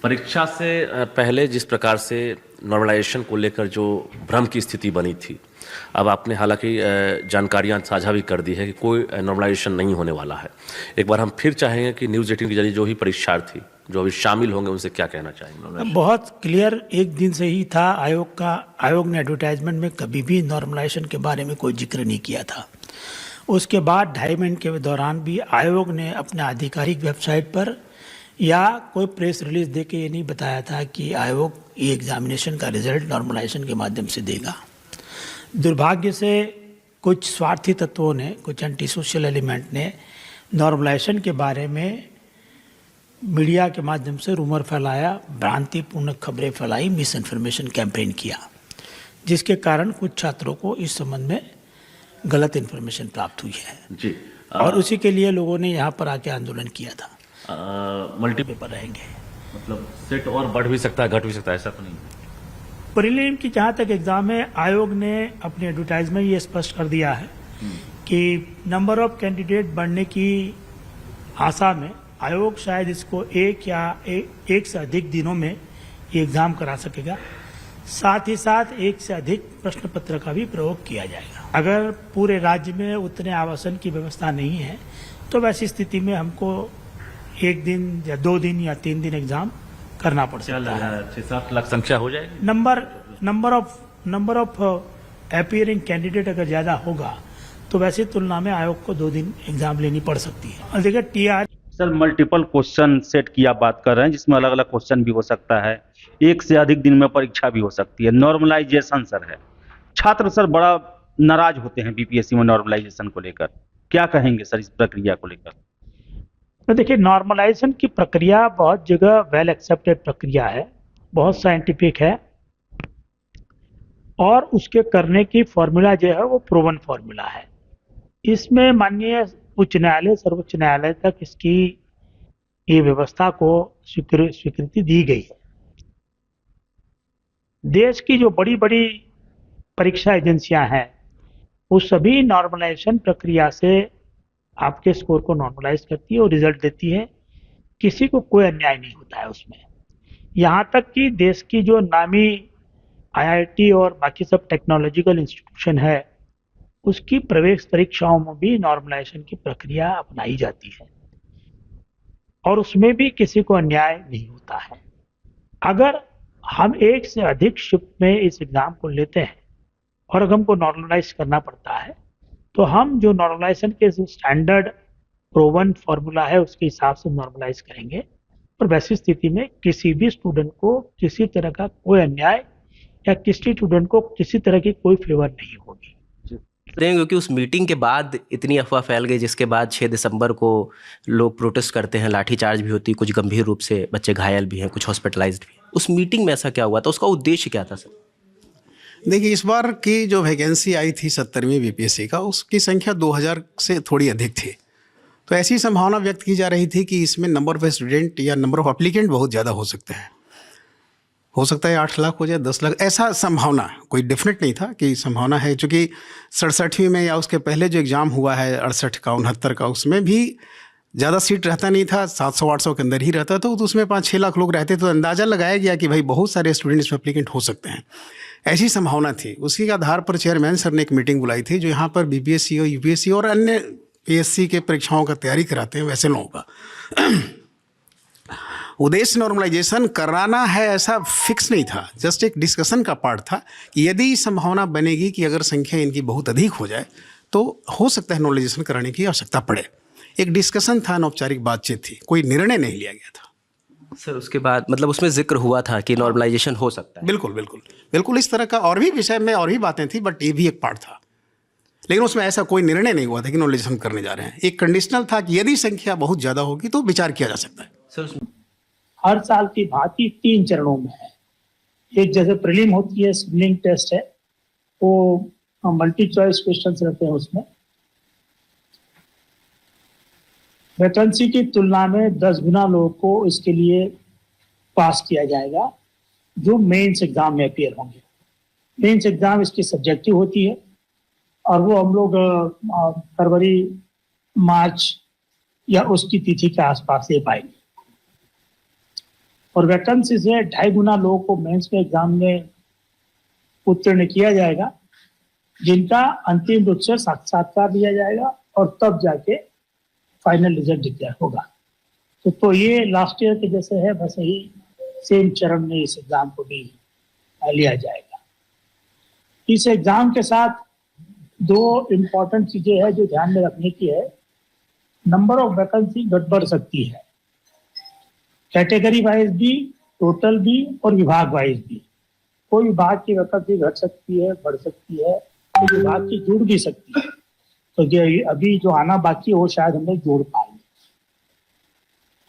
परीक्षा से पहले जिस प्रकार से नॉर्मलाइजेशन को लेकर जो भ्रम की स्थिति बनी थी, अब आपने हालांकि जानकारियां साझा भी कर दी है कि कोई नॉर्मलाइजेशन नहीं होने वाला है। एक बार हम फिर चाहेंगे कि न्यूज़ 18 के जरिए जो ही परीक्षार्थी जो अभी शामिल होंगे उनसे क्या कहना चाहेंगे? बहुत क्लियर एक दिन से ही था। आयोग ने एडवर्टाइजमेंट में कभी भी नॉर्मलाइजेशन के बारे में कोई जिक्र नहीं किया था। उसके बाद 2.5 महीने के दौरान भी आयोग ने अपने आधिकारिक वेबसाइट पर या कोई प्रेस रिलीज दे के ये नहीं बताया था कि आयोग ये एग्जामिनेशन का रिजल्ट नॉर्मलाइजेशन के माध्यम से देगा। दुर्भाग्य से कुछ स्वार्थी तत्वों ने, कुछ एंटी सोशल एलिमेंट ने नॉर्मलाइजेशन के बारे में मीडिया के माध्यम से रूमर फैलाया, भ्रांतिपूर्ण खबरें फैलाई, मिस इन्फॉर्मेशन कैंपेन किया, जिसके कारण कुछ छात्रों को इस संबंध में गलत इन्फॉर्मेशन प्राप्त हुई है जी। और उसी के लिए लोगों ने यहाँ पर आके आंदोलन किया था। मल्टीपेपर रहेंगे, मतलब सेट और बढ़ भी सकता है, घट भी सकता है, ऐसा तो नहीं? प्रीलिम की जहाँ तक एग्जाम है, आयोग ने अपने एडवर्टाइजमेंट ये स्पष्ट कर दिया है कि नंबर ऑफ कैंडिडेट बढ़ने की आशा में आयोग शायद इसको एक से अधिक दिनों में ये एग्जाम करा सकेगा। साथ ही साथ एक से अधिक प्रश्न पत्र का भी प्रयोग किया जाएगा। अगर पूरे राज्य में उतने आवासन की व्यवस्था नहीं है तो वैसी स्थिति में हमको 1 दिन या 2 दिन या 3 दिन एग्जाम करना पड़ सकता है। 6-7 लाख संख्या हो जाएगी। नंबर ऑफ अपीयरिंग कैंडिडेट अगर ज्यादा होगा तो वैसी तुलना में आयोग को 2 दिन एग्जाम लेनी पड़ सकती है। और देखिए TR sir, multiple question set की आप बात कर रहे हैं जिसमें अलग अलग क्वेश्चन भी हो सकता है, एक से अधिक दिन में परीक्षा भी हो सकती है, नॉर्मलाइजेशन सर है। छात्र सर बड़ा नाराज होते हैं बीपीएससी में नॉर्मलाइजेशन को लेकर, क्या कहेंगे सर इस प्रक्रिया को लेकर? तो देखिए, नॉर्मलाइजेशन की प्रक्रिया बहुत जगह वेल एक्सेप्टेड प्रक्रिया है, बहुत साइंटिफिक है और उसके करने की फॉर्मूला जो है वो प्रूवन फॉर्मूला है। इसमें माननीय उच्च न्यायालय, सर्वोच्च न्यायालय तक इसकी ये व्यवस्था को स्वीकृति दी गई है। देश की जो बड़ी बड़ी परीक्षा एजेंसियां हैं वो सभी नॉर्मलाइजेशन प्रक्रिया से आपके स्कोर को नॉर्मलाइज करती है और रिजल्ट देती है। किसी को कोई अन्याय नहीं होता है उसमें। यहाँ तक कि देश की जो नामी IIT और बाकी सब टेक्नोलॉजिकल इंस्टीट्यूशन है उसकी प्रवेश परीक्षाओं में भी नॉर्मलाइजेशन की प्रक्रिया अपनाई जाती है और उसमें भी किसी को अन्याय नहीं होता है। अगर हम एक से अधिक शिफ्ट में इस एग्जाम को लेते हैं और अगर हमको नॉर्मलाइज करना पड़ता है तो हम जो नॉर्मलाइजेशन के स्टैंडर्ड प्रूवन फॉर्मूला है उसके हिसाब से नॉर्मलाइज करेंगे और वैसी स्थिति में किसी भी स्टूडेंट को किसी तरह का कोई अन्याय या किसी स्टूडेंट को किसी तरह की कोई फेवर नहीं होगी। क्योंकि उस मीटिंग के बाद इतनी अफवाह फैल गई जिसके बाद 6 दिसंबर को लोग प्रोटेस्ट करते हैं, लाठीचार्ज भी होती है, कुछ गंभीर रूप से बच्चे घायल भी हैं, कुछ हॉस्पिटलाइज्ड भी हैं। उस मीटिंग में ऐसा क्या हुआ था, उसका उद्देश्य क्या था सर? देखिए, इस बार की जो वैकेंसी आई थी 70वीं बीपीएससी का, उसकी संख्या 2000 से थोड़ी अधिक थी। तो ऐसी संभावना व्यक्त की जा रही थी कि इसमें नंबर ऑफ स्टूडेंट या नंबर ऑफ एप्लीकेंट बहुत ज़्यादा हो सकते हैं। हो सकता है 8 लाख हो जाए, 10 लाख, ऐसा संभावना, कोई डेफिनेट नहीं था कि संभावना है। चूँकि 67वीं में या उसके पहले जो एग्ज़ाम हुआ है 68 का 69 का, उसमें भी ज़्यादा सीट रहता नहीं था, 700-800 के अंदर ही रहता था। तो उसमें 5-6 लाख लोग रहते, तो अंदाज़ा लगाया गया कि भाई बहुत सारे स्टूडेंट इसमें एप्लीकेंट हो सकते हैं, ऐसी संभावना थी। उसी के आधार पर चेयरमैन सर ने एक मीटिंग बुलाई थी जो यहाँ पर बीपीएससी और यूपीएससी और अन्य पीएससी के परीक्षाओं का तैयारी कराते हैं वैसे लोगों का। उद्देश्य नॉर्मलाइजेशन कराना है ऐसा फिक्स नहीं था, जस्ट एक डिस्कशन का पार्ट था कि यदि संभावना बनेगी कि अगर संख्या इनकी बहुत अधिक हो जाए तो हो सकता है नॉर्मलाइजेशन कराने की आवश्यकता पड़े। एक डिस्कशन था, अनौपचारिक बातचीत थी, कोई निर्णय नहीं लिया गया था। सर उसके बाद मतलब उसमें जिक्र हुआ था कि नॉर्मलाइजेशन हो सकता है? बिल्कुल बिल्कुल बिल्कुल, इस तरह का और भी विषय में और भी बातें थी, बट ये भी एक पार्ट था। लेकिन उसमें ऐसा कोई निर्णय नहीं हुआ था कि नॉर्मलाइजेशन करने जा रहे हैं। एक कंडीशनल था कि यदि संख्या बहुत ज़्यादा होगी तो विचार किया जा सकता है। सर हर साल की भांति 3 चरणों में है। एक जैसे प्रीलिम होती है, स्क्रीनिंग टेस्ट है, वो मल्टी चॉइस क्वेश्चन रहते हैं। उसमें वैकेंसी की तुलना में 10 गुना लोगों को इसके लिए पास किया जाएगा जो मेंस एग्जाम में अपीयर होंगे। मेंस एग्जाम इसकी सब्जेक्टिव होती है और वो हम लोग फरवरी मार्च या उसकी तिथि के आसपास ले पाएंगे। और वैकेंसी से 2.5 गुना लोगों को मेंस के एग्जाम में उत्तीर्ण किया जाएगा, जिनका अंतिम रूप से साक्षात्कार दिया जाएगा और तब जाके फाइनल रिजल्ट डिक्लेयर होगा। तो ये लास्ट ईयर के जैसे है, बस यही सेम चरण में इस एग्जाम को भी लिया जाएगा। इस एग्जाम के साथ 2 इम्पोर्टेंट चीजें हैं जो ध्यान में रखने की है। नंबर ऑफ वैकेंसी बढ़ सकती है, कैटेगरी वाइज भी, टोटल भी और विभाग वाइज भी। कोई विभाग की वैकेंसी घट सकती है, बढ़ सकती है, कोई विभाग की जुड़ भी सकती है। तो ये अभी जो आना बाकी है वो शायद हम लोग जोड़ पाएंगे।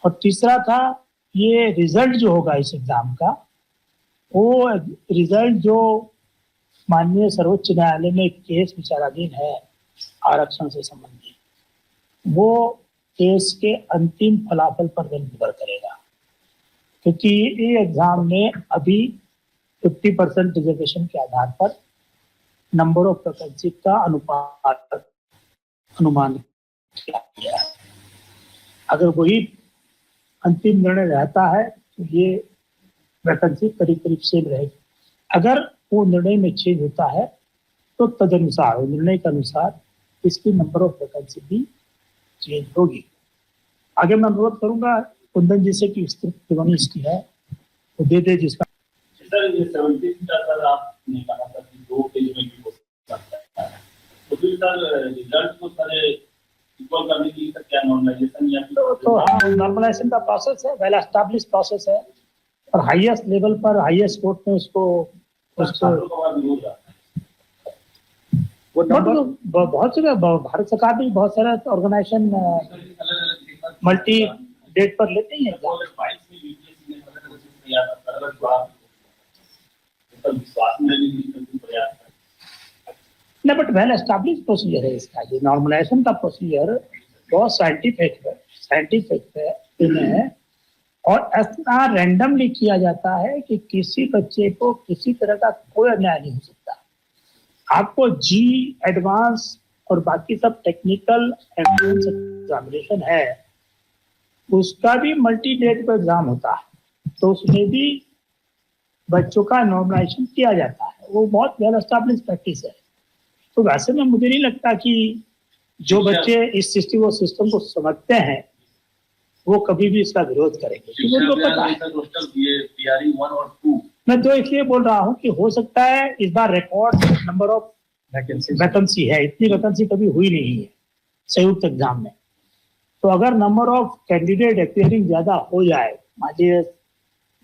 और तीसरा था ये रिजल्ट जो होगा इस एग्जाम का, वो रिजल्ट जो माननीय सर्वोच्च न्यायालय में केस विचाराधीन है आरक्षण से संबंधित, वो केस के अंतिम फलाफल पर निर्भर करेगा। क्योंकि ये एग्जाम में अभी 50% रिजर्वेशन के आधार पर नंबर ऑफ वैकेंसी का अनुमान किया गया है। अगर वही अंतिम निर्णय रहता है तो ये वैकेंसी करीब करीब सेम रहेगी। अगर वो निर्णय में चेंज होता है तो तदनुसार, निर्णय के अनुसार इसकी नंबर ऑफ वैकेंसी भी चेंज होगी। आगे मैं अनुरोध करूंगा कुंदन जी से कि विस्तृत टिप्पणी इसकी है तो दे दे जिसका। सर ये 70 का सर आपने कहा था कि 2 पेज में भी हो सकता है, तो फिर सर रिजल्ट को सर इक्वल करने के लिए सर क्या नॉर्मलाइजेशन या तो हाँ, नॉर्मलाइजेशन का प्रोसेस है, वेल एस्टैब्लिश प्रोसेस है और हाईएस्ट लेवल पर हाईएस्ट कोर्ट में उसको बहुत जगह भारत सरकार भी बहुत सारा ऑर्गेनाइजेशन मल्टी डेट पर लेते ही है। नहीं, बट वेल एस्टैब्लिश प्रोसीजर है इसका। ये नॉर्मलाइजेशन का प्रोसीजर बहुत साइंटिफिक है और ऐसा रैंडमली किया जाता है कि किसी बच्चे को किसी तरह का कोई अन्याय नहीं हो सकता। आपको जी एडवांस और बाकी सब टेक्निकल एंट्रेंस एग्जामिनेशन है, उसका भी मल्टी डेट पर एग्जाम होता है, तो उसमें भी बच्चों का नॉर्मलाइजेशन किया जाता है। वो बहुत वेल एस्टैब्लिश प्रैक्टिस है। तो वैसे में मुझे नहीं लगता कि जो बच्चे इस सिस्टम को समझते हैं वो कभी भी इसका विरोध करेंगे, क्योंकि उनको पता है। मैं तो इसलिए बोल रहा हूँ कि हो सकता है इस बार रिकॉर्ड नंबर ऑफ वैकेंसी है, इतनी वैकेंसी कभी हुई नहीं है संयुक्त एग्जाम में। तो अगर नंबर ऑफ कैंडिडेट अपीयरिंग ज्यादा हो जाए, मान लीजिए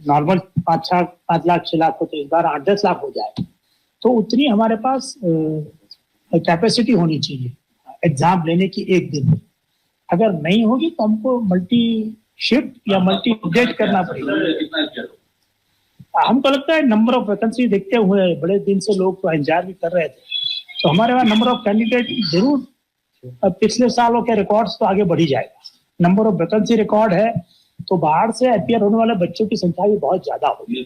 नॉर्मल 5 लाख 6 लाख हो तो इस बार 8-10 लाख हो जाए, तो उतनी हमारे पास कैपेसिटी होनी चाहिए एग्जाम लेने की एक दिन में। अगर नहीं होगी तो हमको मल्टी शिफ्ट या मल्टी डेट करना पड़ेगा। हमको लगता है नंबर ऑफ वैकेंसी देखते हुए बड़े दिन से लोग तो इंतजार भी कर रहे थे, तो हमारे वहाँ नंबर ऑफ कैंडिडेट जरूर पिछले सालों के रिकॉर्ड्स तो आगे बढ़ ही जाएगा। नंबर ऑफ वैकेंसी रिकॉर्ड है तो बाहर से अपीयर होने वाले बच्चों की संख्या भी बहुत ज्यादा होगी।